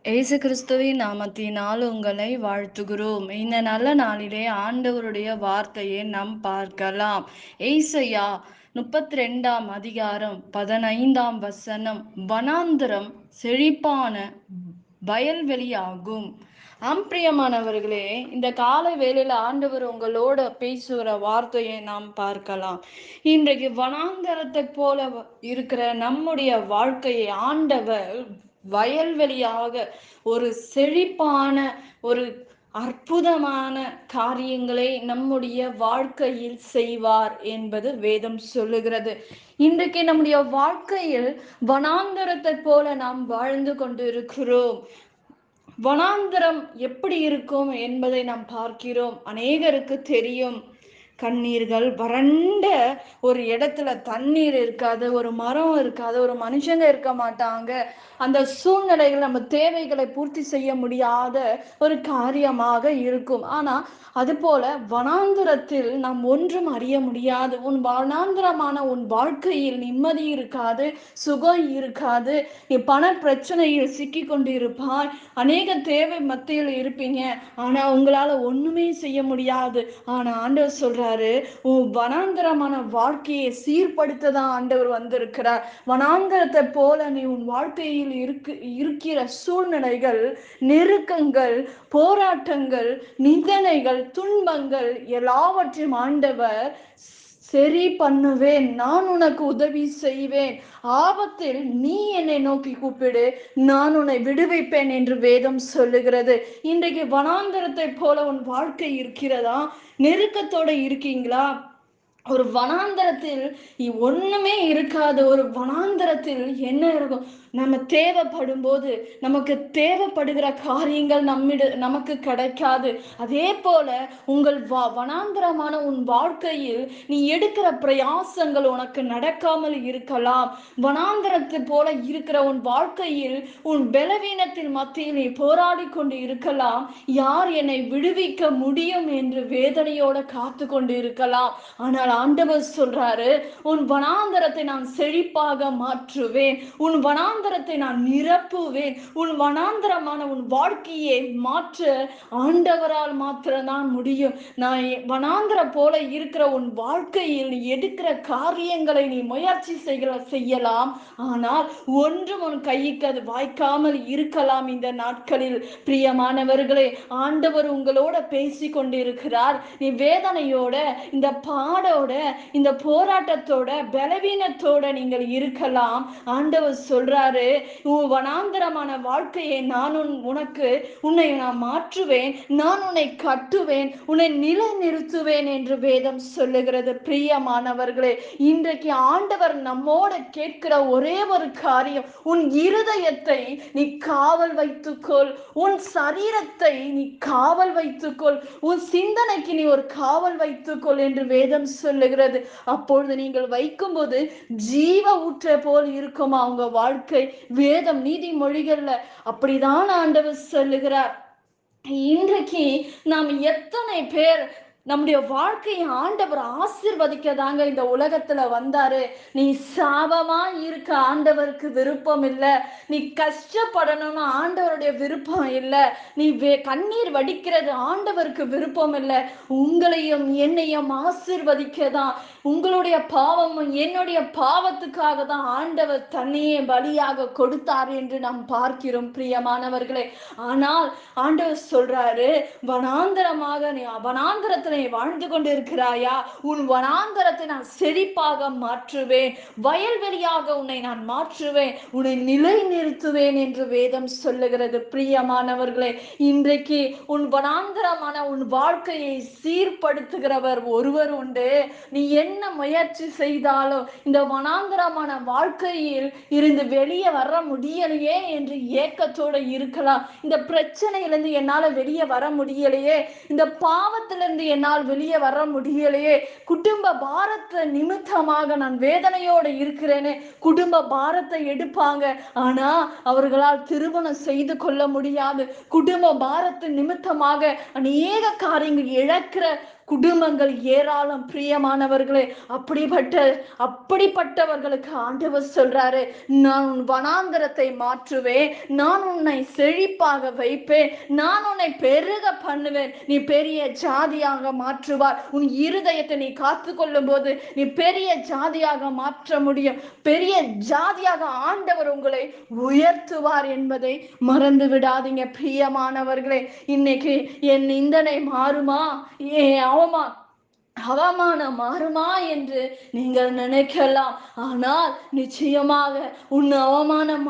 இயேசு கிறிஸ்துவின் நாமத்தினால் உங்களை வாழ்த்துகிறோம். இந்த நல்ல நாளிலே ஆண்டவருடைய வார்த்தையை நாம் பார்க்கலாம். ஏசாயா 32ஆம் அதிகாரம் 15ஆம் வசனம், வனாந்தரம் செழிப்பான வயல்வெளியாகும். பிரியமானவர்களே, இந்த காலை வேளையில ஆண்டவர் உங்களோட பேசுகிற வார்த்தையை நாம் பார்க்கலாம். இன்றைக்கு வனாந்தரத்தை போல இருக்கிற நம்முடைய வாழ்க்கையை ஆண்டவர் வயல்வெளியாக ஒரு செழிப்பான ஒரு அற்புதமான காரியங்களை நம்முடைய வாழ்க்கையில் செய்வார் என்பது வேதம் சொல்லுகிறது. இன்றைக்கு நம்முடைய வாழ்க்கையில் வனாந்தரத்தை போல நாம் வாழ்ந்து கொண்டு இருக்கிறோம். வனாந்தரம் எப்படி இருக்கும் என்பதை நாம் பார்க்கிறோம். அநேகருக்கு தெரியும், கண்ணீர்கள் வறண்ட ஒரு இடத்துல தண்ணீர் இருக்காது, ஒரு மரம் இருக்காது, ஒரு மனுஷங்க இருக்க மாட்டாங்க. அந்த சூழ்நிலைகள் நம்ம தேவைகளை பூர்த்தி செய்ய முடியாத ஒரு காரியமாக இருக்கும். ஆனா அது போல வனாந்திரத்தில் நாம் ஒன்றும் அறிய முடியாது. உன் வனாந்திரமான உன் வாழ்க்கையில் நிம்மதி இருக்காது, சுகம் இருக்காது. நீ பண பிரச்சனையில் சிக்கி கொண்டு இருப்பாய். அநேக தேவை மத்தியில் இருப்பீங்க. ஆனா உங்களால ஒண்ணுமே செய்ய முடியாது. ஆனா ஆண்டவர் சொல்றாரு, உன் வனாந்தரமான வாழ்க்கையை சீர்படுத்ததான் ஆண்டவர் வந்திருக்கிறார். வனாந்தரத்தை போல நீ உன் வாழ்க்கையில் இருக்கிற சூழ்நிலைகள், நெருக்கங்கள், போராட்டங்கள், நிந்தனைகள், துன்பங்கள் எல்லாவற்றையும் ஆண்டவர் சரி பண்ணுவேன், நான் உனக்கு உதவி செய்வேன், ஆபத்தில் நீ என்னை நோக்கி கூப்பிடு, நான் உன்னை விடுவிப்பேன் என்று வேதம் சொல்லுகிறது. இன்றைக்கு வனாந்தரத்தை போல உன் வாழ்க்கை இருக்கிறதா? நெருக்கத்தோட இருக்கீங்களா? ஒரு வனாந்தரத்தில் ஒண்ணுமே இருக்காது. ஒரு வனாந்தரத்தில் என்ன இருக்கும்? நம்ம தேவைப்படும் போது நமக்கு தேவைப்படுகிற காரியங்கள் நமக்கு கிடைக்காது. அதே போல உங்கள் வனாந்தரமான உன் வாழ்க்கையில் நீ எடுக்கிற பிரயாசங்கள் உனக்கு நடக்காமல் இருக்கலாம். வனாந்தரத்தை போல இருக்கிற உன் வாழ்க்கையில் உன் பலவீனத்தின் மத்தியில் நீ போராடி கொண்டு இருக்கலாம். யார் என்னை விடுவிக்க முடியும் என்று வேதனையோட காத்து கொண்டு இருக்கலாம். ஆனால் ஆண்டவர் சொல்றாரு, உன் வனாந்தரத்தை நான் செழிப்பாக மாற்றுவேன், உன் வனாந்தரத்தை நான் நிரப்புவேன். உன் வனாந்தரமான உன் வாழ்க்கையை மாற்ற ஆண்டவரால் மாத்திரம்தான் முடியும். நான் வனாந்தரம் போல இருக்கிற உன் வாழ்க்கையில் எடுக்கிற காரியங்களை நீ முயற்சி செய்யலாம். ஆனால் ஒன்றும் உன் கைக்கு அது வாய்க்காமல் இருக்கலாம். இந்த நாட்களில் பிரியமானவர்களே, ஆண்டவர் உங்களோட பேசி கொண்டிருக்கிறார். நீ வேதனையோட, இந்த பாடோட, இந்த போராட்டத்தோட, பலவீனத்தோட நீங்கள் இருக்கலாம். ஆண்டவர் சொல்றாரு, உன் வனாந்தரமான வாழ்க்கையை நான் உன்னை நான் மாற்றுவேன், நான் உன்னை கட்டுவேன், உன்னை நிலை நிறுத்துவேன் என்று வேதம் சொல்லுகிறது. பிரியமானவர்களே, இன்றைக்கு ஆண்டவர் நம்மோட கேட்கிற ஒரே ஒரு காரியம், உன் இருதயத்தை நீ காவல் வைத்துக்கொள், உன் சரீரத்தை நீ காவல் வைத்துக்கொள், உன் சிந்தனைக்கு நீ ஒரு காவல் வைத்துக்கொள் என்று வேதம் சொல்லுகிறது. அப்பொழுது நீங்கள் வைக்கும் போது ஜீவ ஊற்றை போல் இருக்குமா உங்க வாழ்க்கை? வேதம் நீதிமொழிகள்ல அப்படிதான் ஆண்டவர் சொல்லுகிறார். இன்றைக்கு நாம் எத்தனை பேர் நம்முடைய வாழ்க்கையை ஆண்டவர் ஆசீர்வதிக்கதாங்க இந்த உலகத்துல வந்தாரு. நீ சாபமா இருக்க ஆண்டவருக்கு விருப்பம் இல்லை. நீ கஷ்டப்படணும்னு ஆண்டவருடைய விருப்பம் இல்லை. நீ கண்ணீர் வடிக்கிறது ஆண்டவருக்கு விருப்பம் இல்லை. உங்களையும் என்னையும் ஆசீர்வதிக்கதான், உங்களுடைய பாவமும் என்னுடைய பாவத்துக்காக தான் ஆண்டவர் தன்னையே பலியாக கொடுத்தார் என்று நாம் பார்க்கிறோம். பிரியமானவர்களே, ஆனால் ஆண்டவர் சொல்றாரு, வனாந்தரத்தில் நீ வாழ்ந்து கொண்டு இருக்கிறாயா? உன் வனாந்தரத்தை நான் செழிப்பாக மாற்றுவேன், வயல்வெளியாக உன்னை நான் மாற்றுவேன், உன்னை நிலை நிறுத்துவேன் என்று வேதம் சொல்லுகிறது. பிரியமானவர்களே, இன்றைக்கு உன் வனாந்தரமான உன் வாழ்க்கையை சீர்படுத்துகிறவர் ஒருவர் உண்டு. நீ என்ன முயற்சி செய்தாலும் இந்த வனாந்தரமான வாழ்க்கையில் இருந்து வெளியே வர முடியலையே என்று ஏக்கத்தோடு இருக்கலாம். இந்த பிரச்சனையிலிருந்து என்னால வெளியே வர முடியலையே, இந்த பாவத்திலிருந்து என்னால் வெளியே வர முடியலையே, குடும்ப பாரத்தை நிமித்தமாக நான் வேதனையோடு இருக்கிறேனே. குடும்ப பாரத்தை எடுப்பாங்க, ஆனா அவர்களால் திருமணம் செய்து கொள்ள முடியாது. குடும்ப பாரத்தின் நிமித்தமாக அநேக காரியங்கள் இழக்கிற குடும்பங்கள் ஏராளம் பிரியமானவர்களே. அப்படிப்பட்டவர்களுக்கு ஆண்டவர் சொல்றாரு, நான் உன் வனாந்தரத்தை மாற்றுவேன், நான் உன்னை செழிப்பாக வைப்பேன், நான் உன்னை பெருக பண்ணுவேன், நீ பெரிய ஜாதியாக மாற்றுவார். உன் இருதயத்தை நீ காத்து கொள்ளும் போது நீ பெரிய ஜாதியாக மாற்ற முடியும். பெரிய ஜாதியாக ஆண்டவர் உங்களை உயர்த்துவார் என்பதை மறந்து விடாதீங்க பிரியமானவர்களே. இன்னைக்கு என் நிந்தனை மாறுமா, என் அவமானம் மாறுமா என்று நீங்கள் நினைக்கலாம். ஆனால் நிச்சயமாக உன் அவமானம்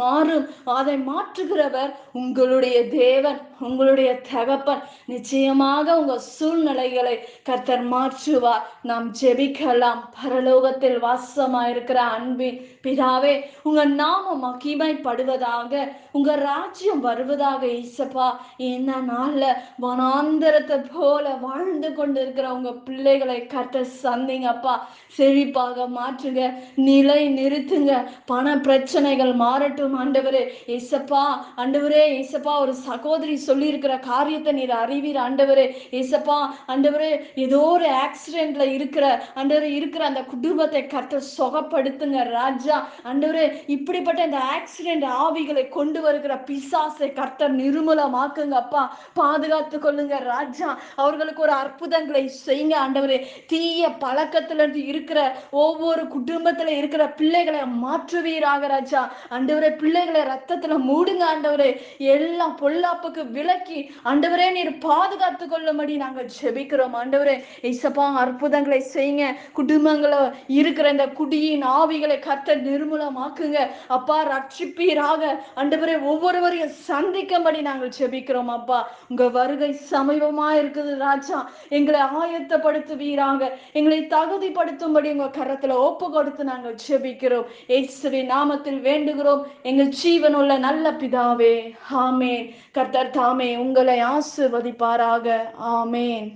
மாறும். அதை மாற்றுகிறவர் உங்களுடைய தேவன், உங்களுடைய தகப்பன். நிச்சயமாக உங்க சூழ்நிலைகளை கர்த்தர் மாற்றுவார். நாம் ஜெபிக்கலாம். பரலோகத்தில் வாசமாயிருக்கிற அன்பின் பிதாவே, உங்க நாமம் மகிமைப்படுவதாக, உங்க ராஜ்யம் வருவதாக. இயேசப்பா, இந்த நாள்ல வனாந்தரத்தை போல வாழ்ந்து கொண்டிருக்கிற உங்க பிள்ளைகளை கர்த்தர் சந்திங்கப்பா, செழிப்பாக மாற்றுங்க, நிலை நிறுத்துங்க, பண பிரச்சனைகள் மாறட்டும் ஆண்டவரே. ஏசப்பா, ஆண்டவரே, ஏசப்பா, ஒரு சகோதரி சொல்லி இருக்கிற காரியத்தை நீர் அறிவீர் ஆண்டவரே. ஏசப்பா, ஆண்டவரே, ஏதோ ஒரு ஆக்சிடென்ட்ல இருக்கிற அந்த குடும்பத்தை கர்த்தர் சுகப்படுத்துங்க ராஜா. ஆண்டவரே, இப்படிப்பட்ட இந்த ஆக்சிடென்ட் ஆவிகளை கொண்டு வருகிற பிசாசை கர்த்தர் நிர்மூலமாக்குங்க அப்பா, பாதுகாத்து கொள்ளுங்க ராஜா. அவர்களுக்கு ஒரு அற்புதங்களை செய்யுங்க ஆண்டவரே. தீய பழக்கத்திலிருந்து இருக்கிற ஒவ்வொரு குடும்பத்துல இருக்கிற பிள்ளைகளை மாற்றுவீராக ராஜா. ஆண்டவரே, பிள்ளைகளை ரத்தத்துல மூடுங்க ஆண்டவரே. எல்லா பொல்லாப்புக்கு விலக்கி ஆண்டவரே நீர் பாதுகாத்து கொள்ளும்படி நாங்கள் ஜெபிக்கிறோம் ஆண்டவரே. இசப்பா, அற்புதங்களை செய்யுங்க. குடும்பங்கள இருக்கிற இந்த குடியின் ஆவிகளை கர்த்தர் நிர்மூலமாக்குங்க அப்பா, ரட்சிப்பீராக ஆண்டவரே. ஒவ்வொருவரையும் சந்திக்கும்படி நாங்கள் ஜெபிக்கிறோம் அப்பா. உங்க வருகை சமீபமா இருக்குது ராஜா. எங்களை ஆயத்தப்படுத்துவீராக, எங்களை தகுதிப்படுத்தும்படி உங்க கரத்துல ஒப்பு கொடுத்து நாங்கள் ஜெபிக்கிறோம். இயேசுவின் நாமத்தில் வேண்டுகிறோம் எங்கள் ஜீவனுள்ள நல்ல பிதாவே, ஆமேன். கர்த்தர் தாமே உங்களை ஆசீர்வதிப்பாராக. ஆமேன்.